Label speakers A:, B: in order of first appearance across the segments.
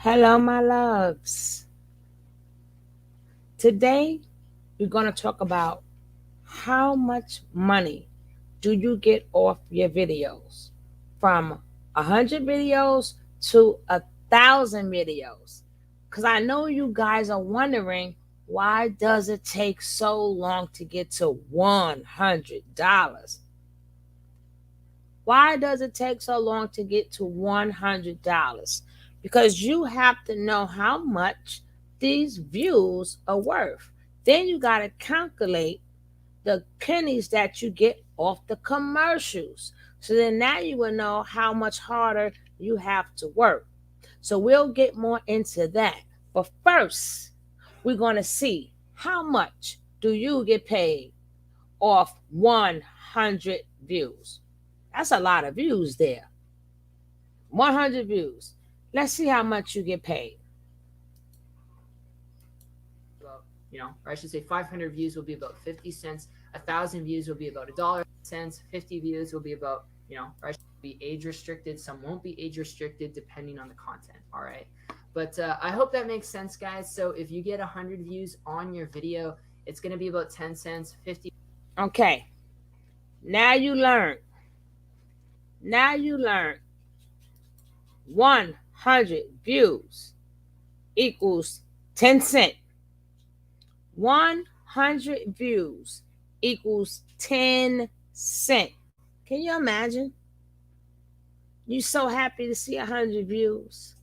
A: Hello, my loves. Today, we're going to talk about how much money do you get off your videos? From 100 videos to 1,000 videos. Because I know you guys are wondering, why does it take so long to get to $100? Why does it take so long to get to $100? Because you have to know how much these views are worth. Then you got to calculate the pennies that you get off the commercials. So then now you will know how much harder you have to work. So we'll get more into that. But first, we're going to see how much do you get paid off 100 views. That's a lot of views there. 100 views. Let's see how much you get paid.
B: Or I should say 500 views will be about 50 cents. 1,000 views will be about $1.50. 50 views will be about, or I should be age restricted. Some won't be age restricted depending on the content. All right. But I hope that makes sense, guys. So if you get 100 views on your video, it's going to be about 10 cents, 50.
A: Okay. Now you learn. Now you learn. 100 views equals 10 cents. 100 views equals 10 cents. Can you imagine? You're so happy to see 100 views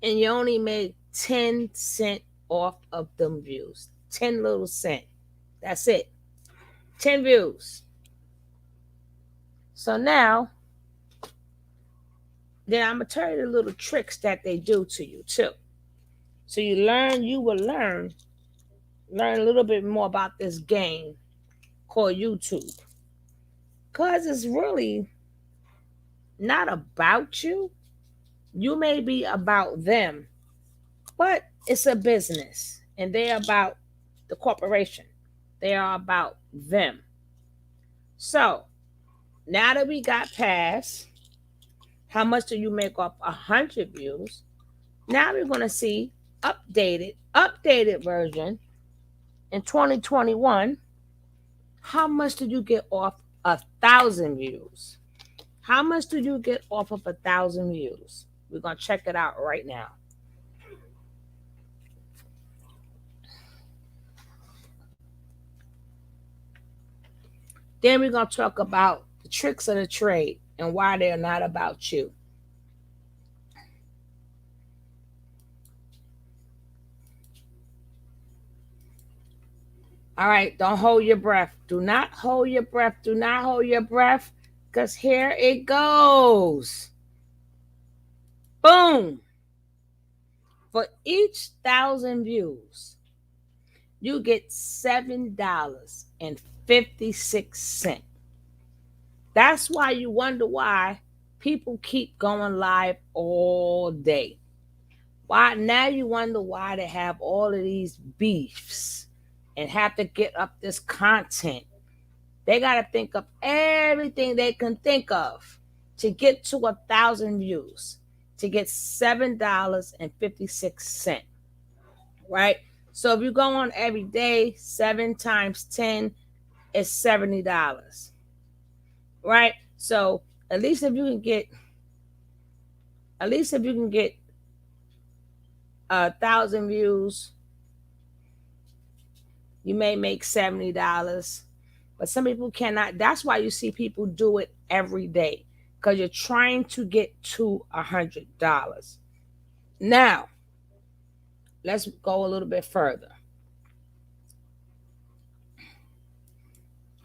A: and you only made 10 cents off of them views. 10 little cents. That's it. 10 views. So now, then I'm going to tell you the little tricks that they do to you too. So you will learn a little bit more about this game called YouTube. Because it's really not about you. You may be about them, but it's a business and they're about the corporation. They are about them. So now that we got past how much do you make off 100 views, now we're going to see updated version in 2021. How much did you get off 1,000 views? How much do you get off of 1,000 views? We're going to check it out right now. Then we're going to talk about the tricks of the trade and why they're not about you. All right, don't hold your breath. Do not hold your breath. Do not hold your breath, because here it goes. Boom. For each 1,000 views, you get $7.56. That's why you wonder why people keep going live all day. Why now you wonder why they have all of these beefs and have to get up this content. They got to think of everything they can think of to get to 1,000 views, to get $7.56. Right? So if you go on every day, 7 times 10 is $70. Right? So at least if you can get 1,000 views, you may make $70. But some people cannot. That's why you see people do it every day, because you're trying to get to $100. Now, let's go a little bit further.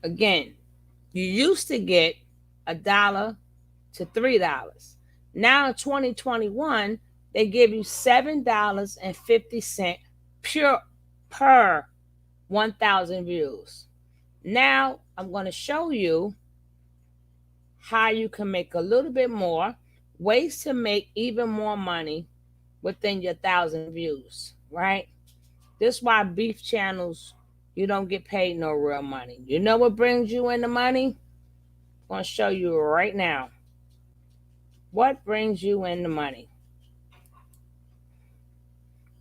A: Again, you used to get $1 to $3. Now in 2021, they give you $7.50 per 1,000 views. Now I'm going to show you how you can make a little bit more, ways to make even more money within your 1,000 views, right? This is why beef channels, you don't get paid no real money. You know what brings you in the money? I'm going to show you right now. What brings you in the money?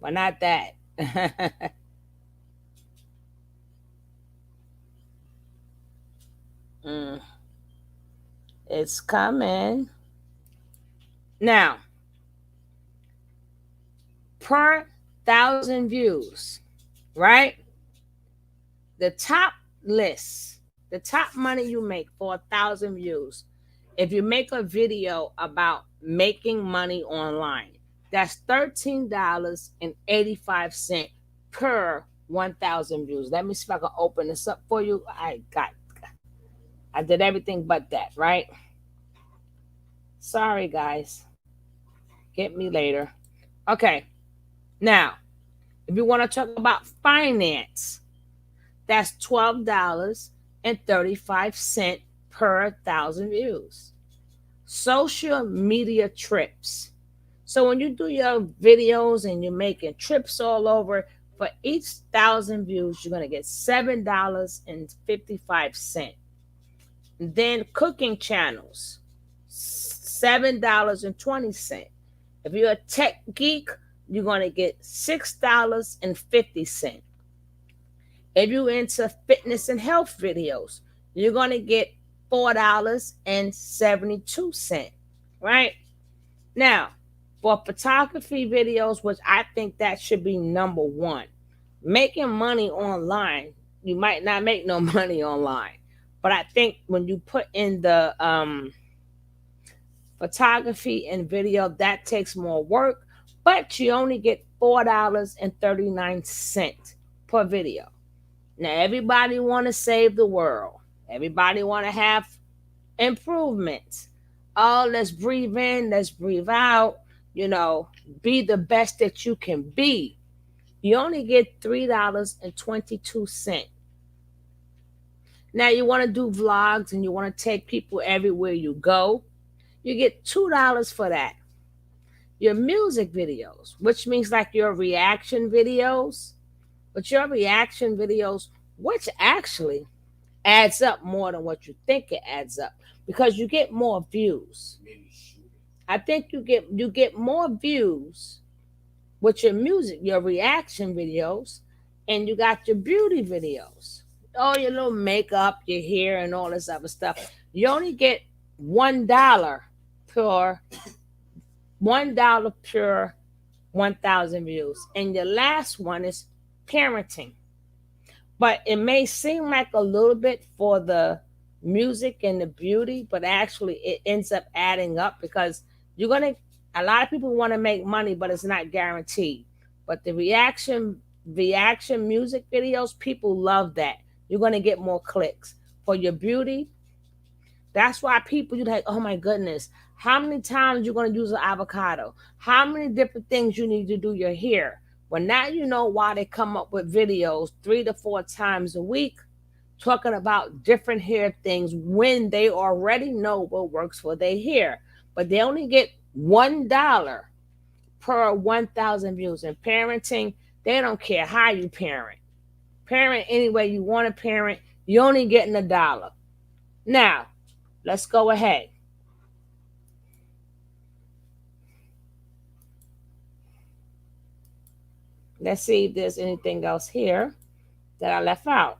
A: but not that. Mm, it's coming. Now, per thousand views, right? The top list, the top money you make for 1,000 views, if you make a video about making money online, that's $13.85 per 1,000 views. Let me see if I can open this up for you. I did everything but that, right? Sorry, guys. Get me later. Okay. Now, if you want to talk about finance, that's $12.35 per 1,000 views. Social media trips. So when you do your videos and you're making trips all over, for each 1,000 views, you're gonna get $7.55. Then cooking channels, $7.20. If you're a tech geek, you're gonna get $6.50. If you're into fitness and health videos, you're gonna get $4.72. Right? Now, for photography videos, which I think that should be number one, making money online, you might not make no money online. But I think when you put in the photography and video, that takes more work, but you only get $4.39 per video. Now everybody want to save the world. Everybody want to have improvements. Oh, let's breathe in, let's breathe out. Be the best that you can be. You only get $3.22. Now you want to do vlogs and you want to take people everywhere you go. You get $2 for that. Your music videos, which means like your reaction videos, which actually adds up more than what you think it adds up, because you get more views. I think you get more views with your music, your reaction videos, and you got your beauty videos. All your little makeup, your hair, and all this other stuff. You only get $1 per per 1,000 views. And your last one is parenting. But it may seem like a little bit for the music and the beauty, but actually it ends up adding up, because a lot of people want to make money, but it's not guaranteed. But the reaction music videos, people love that. You're going to get more clicks. For your beauty, that's why you're like, oh my goodness, how many times you're going to use an avocado? How many different things you need to do your hair? Well, now you know why they come up with videos 3 to 4 times a week talking about different hair things, when they already know what works for their hair. But they only get $1 per 1,000 views. And parenting, they don't care how you parent. Parent any way you want to parent. You're only getting $1. Now, let's go ahead. Let's see if there's anything else here that I left out.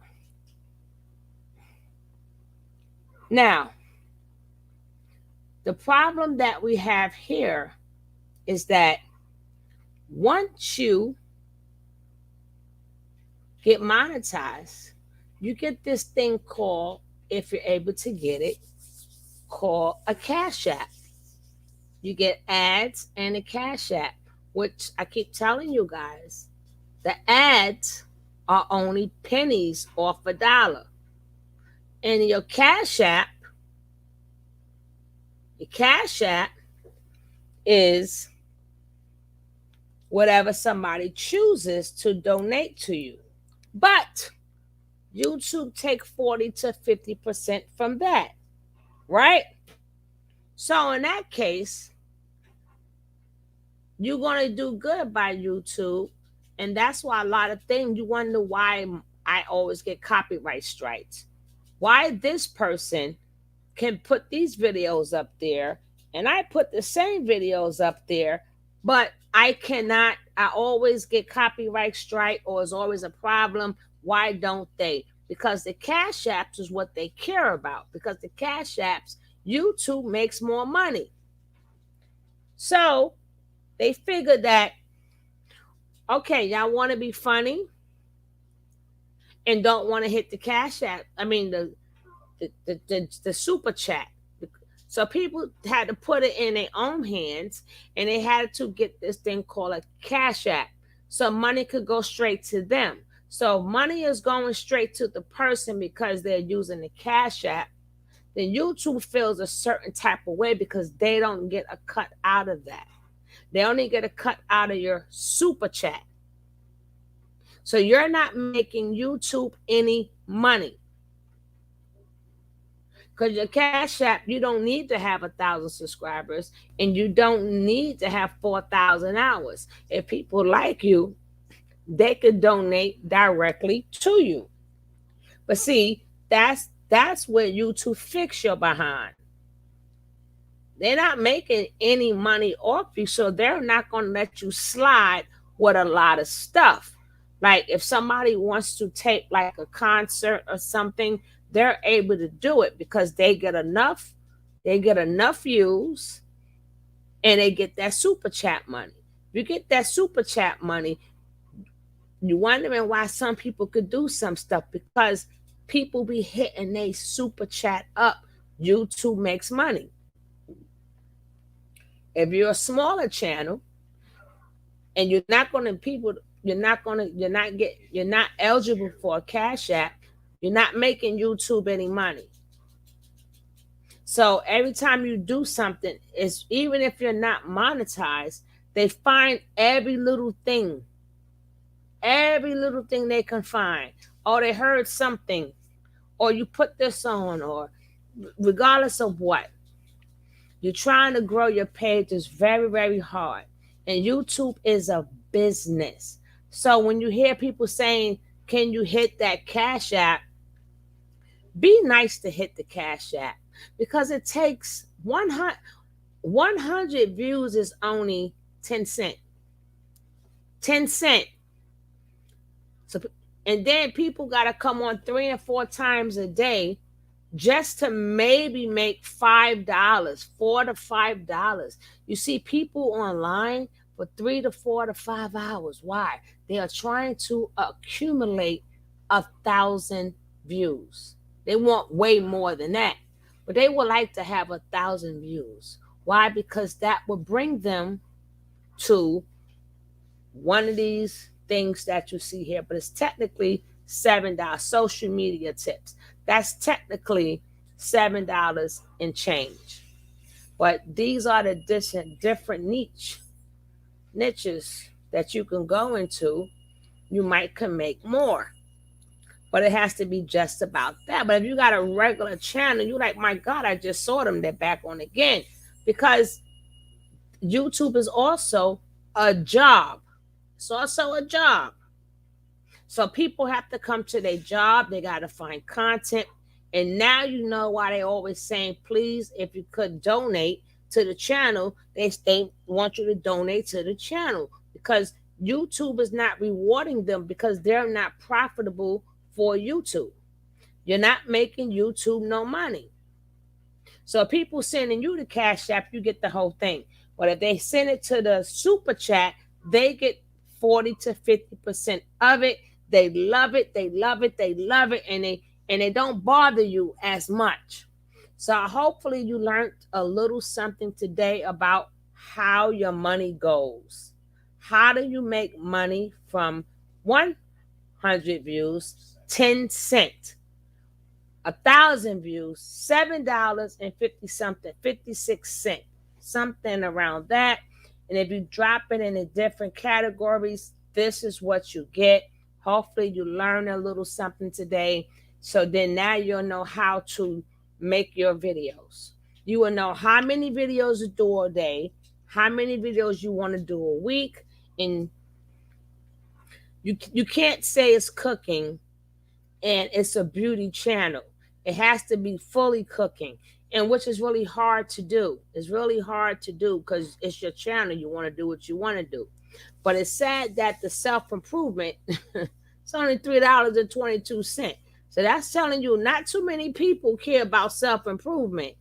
A: Now, the problem that we have here is that once you get monetized, you get this thing called, if you're able to get it, called a Cash App. You get ads and a Cash App, which I keep telling you guys, the ads are only pennies off $1. And your Cash App is whatever somebody chooses to donate to you. But YouTube take 40 to 50% from that, right? So in that case, you're going to do good by YouTube. And that's why a lot of things, you wonder why I always get copyright strikes. Why this person can put these videos up there and I put the same videos up there, but I always get copyright strike or it's always a problem. Why don't they? Because the cash apps is what they care about. Because the cash apps, YouTube makes more money. So they figured that, okay, y'all want to be funny and don't want to hit the cash app. I mean, the super chat. So people had to put it in their own hands and they had to get this thing called a cash app so money could go straight to them. So money is going straight to the person because they're using the cash app. Then YouTube feels a certain type of way because they don't get a cut out of that. They only get a cut out of your super chat. So you're not making YouTube any money. Because your cash app, you don't need to have 1,000 subscribers and you don't need to have 4,000 hours. If people like you, they could donate directly to you. But see, that's where YouTube fix your behind. They're not making any money off you, so they're not going to let you slide with a lot of stuff. Like if somebody wants to tape like a concert or something, they're able to do it because they get enough views and they get that super chat money. You get that super chat money, you wondering why some people could do some stuff because people be hitting they super chat up. YouTube makes money. If you're a smaller channel and you're not eligible for a cash app, you're not making YouTube any money. So every time you do something, it's even if you're not monetized, they find every little thing they can find. Or they heard something, or you put this on, or regardless of what. You're trying to grow your page is very, very hard. And YouTube is a business. So when you hear people saying, can you hit that cash app? Be nice to hit the cash app because it takes 100 views is only 10 cents. 10 cents. So, and then people got to come on 3 and 4 times a day just to maybe make $5, $4 to $5. You see people online for 3 to 4 to 5 hours. Why? They are trying to accumulate 1,000 views. They want way more than that, but they would like to have 1,000 views. Why? Because that would bring them to one of these things that you see here, but it's technically $7 social media tips. That's technically $7 and change. But these are the different niches that you can go into. You might can make more. But it has to be just about that. But if you got a regular channel, you're like, my God, I just saw them. They're back on again. Because YouTube is also a job. It's also a job. So people have to come to their job. They got to find content. And now you know why they always saying, please, if you could donate to the channel, they want you to donate to the channel because YouTube is not rewarding them because they're not profitable for YouTube. You're not making YouTube no money. So people sending you the cash app, you get the whole thing. But if they send it to the super chat, they get 40 to 50% of it. They love it. They love it. They love it. And they don't bother you as much. So hopefully you learned a little something today about how your money goes. How do you make money from 100 views, 10 cents, 1,000 views, $7.50 something, 56 cents, something around that. And if you drop it in the different categories, this is what you get. Hopefully you learn a little something today. So then now you'll know how to make your videos. You will know how many videos to do a day, how many videos you want to do a week. And you can't say it's cooking and it's a beauty channel. It has to be fully cooking. and which is really hard to do. It's really hard to do because it's your channel. You want to do what you want to do. But it's sad that the self-improvement, it's only $3.22. So that's telling you not too many people care about self-improvement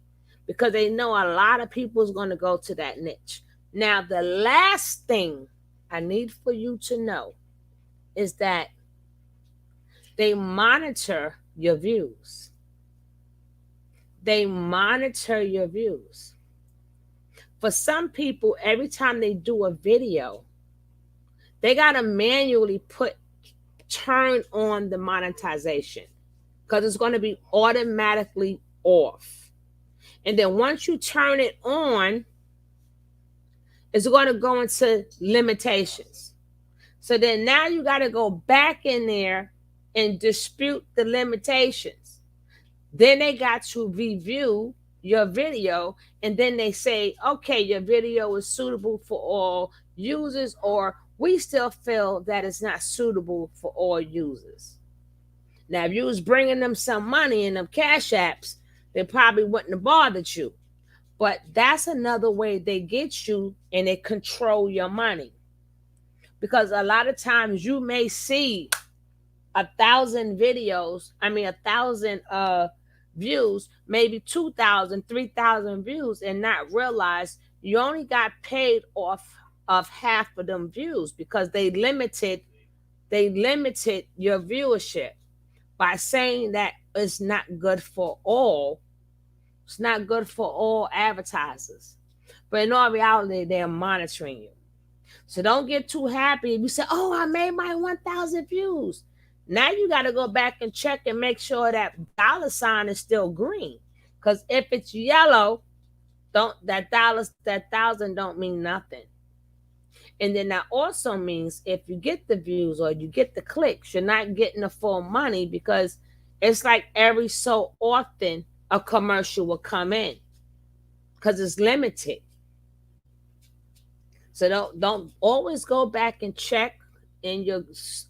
A: because they know a lot of people is going to go to that niche. Now, the last thing I need for you to know is that they monitor your views. They monitor your views. For some people, every time they do a video, they got to manually turn on the monetization because it's going to be automatically off. And then once you turn it on, it's going to go into limitations. So then now you got to go back in there and dispute the limitations. Then they got to review your video, and then they say, okay, your video is suitable for all users, or we still feel that it's not suitable for all users. Now, if you was bringing them some money in them cash apps, they probably wouldn't have bothered you. But that's another way they get you and they control your money. Because a lot of times you may see 1,000 videos, 1,000 views, maybe 2,000, 3,000 views, and not realize you only got paid off of half of them views because they limited your viewership by saying that it's not good for all. It's not good for all advertisers. But in all reality, they're monitoring you. So don't get too happy if you say, oh, I made my 1,000 views. Now you got to go back and check and make sure that dollar sign is still green. Because if it's yellow, that 1,000 don't mean nothing. And then that also means if you get the views or you get the clicks, you're not getting the full money because it's like every so often a commercial will come in because it's limited. So don't always go back and check in your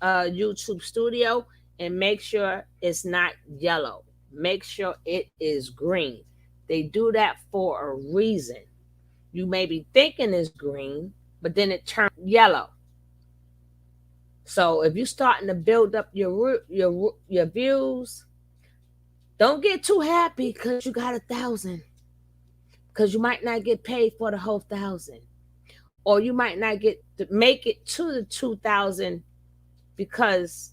A: YouTube studio and make sure it's not yellow. Make sure it is green. They do that for a reason. You may be thinking it's green, but then it turns yellow. So if you're starting to build up your views, don't get too happy because you got 1,000. Because you might not get paid for the whole 1,000. Or you might not make it to the 2,000 because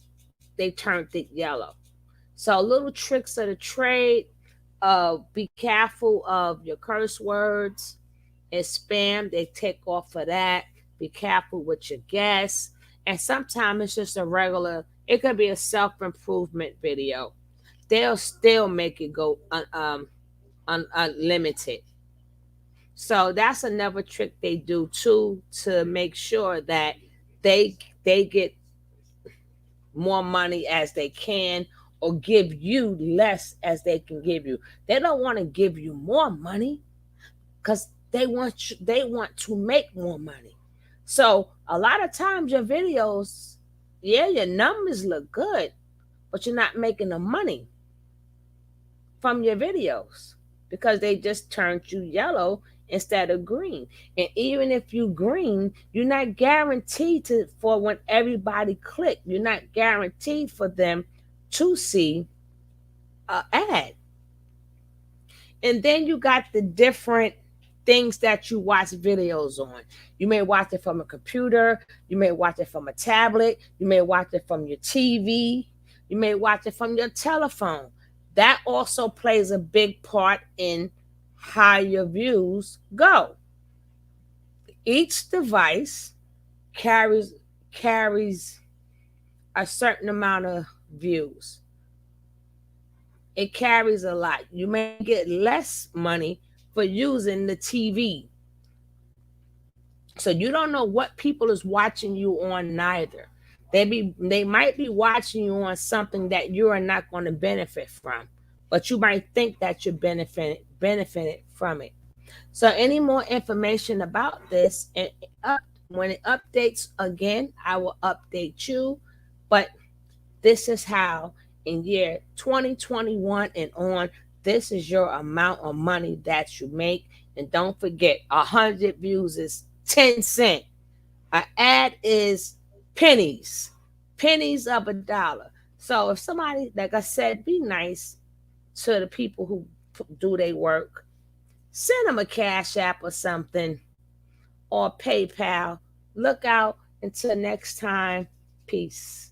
A: they turned it yellow. So little tricks of the trade. Be careful of your curse words and spam. They take off of that. Be careful with your guests. And sometimes it's just a regular, it could be a self-improvement video. They'll still make it go unlimited. So that's another trick they do too, to make sure that they get more money as they can or give you less as they can give you. They don't want to give you more money because they want to make more money. So a lot of times your videos, yeah, your numbers look good, but you're not making the money from your videos because they just turned you yellow instead of green. And even if you green, you're not guaranteed for when everybody click. You're not guaranteed for them to see an ad. And then you got the different things that you watch videos on. You may watch it from a computer. You may watch it from a tablet. You may watch it from your TV. You may watch it from your telephone. That also plays a big part in how your views go. Each device carries a certain amount of views. It carries a lot. You may get less money for using the TV. So you don't know what people is watching you on neither. They might be watching you on something that you are not going to benefit from, but you might think that you're benefited from it. So any more information about this, and when it updates again, I will update you. But this is how in year 2021 and on, This is your amount of money that you make. And don't forget, 100 views is 10 cents. An ad is pennies, pennies of a dollar. So if somebody, like I said, be nice to the people who do their work. Send them a Cash App or something, or PayPal. Look out until next time. Peace.